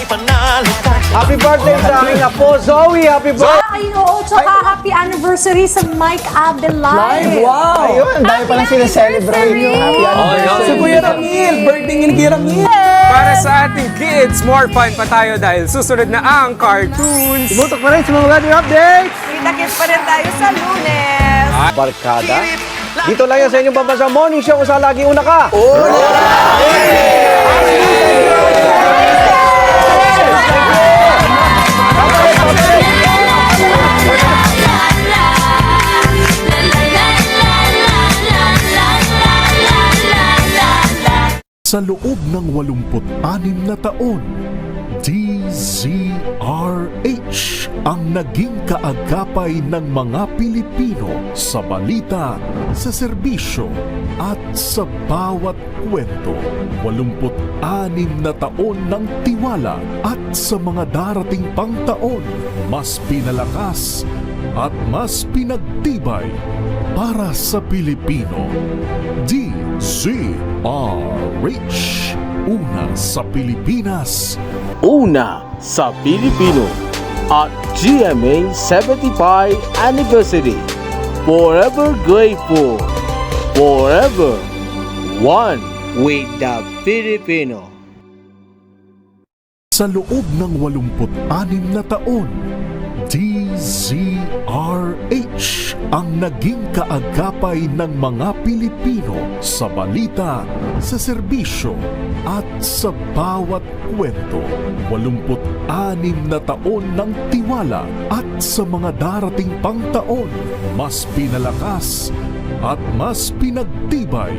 panalo ka. Happy birthday sa aking apo, Zoe! Happy birthday! Ay, oo, tsaka happy anniversary sa Mike Abelay. Wow! Ayun, dahil pa lang sila-celebrate. Happy anniversary. Si Kuya Ramil! Birthday ni Kuya Ramil! Para sa ating kids, more fun pa tayo dahil susunod na ang cartoons. Tumutok pa rin sa mga weather updates! Kita-kit pa rin tayo sa Lunes. Barkada. Dito lang yan sa inyong pambansang morning show kung saan lagi una ka. Sa loob ng 86 na taon, DZRH ang naging kaagapay ng mga Pilipino sa balita, sa serbisyo at sa bawat kwento. 86 na taon ng tiwala at sa mga darating pang taon, mas pinalakas at mas pinagtibay para sa Pilipino. DZRH, una sa Pilipinas, una sa Pilipino at GMA 75 Anniversary. Forever grateful. Forever one with the Filipino. sa loob ng 86 na taon, DZRH ang naging kaagapay ng mga Pilipino sa balita, sa serbisyo at sa bawat kwento. 86 na taon ng tiwala at sa mga darating pang taon, mas pinalakas at mas pinagtibay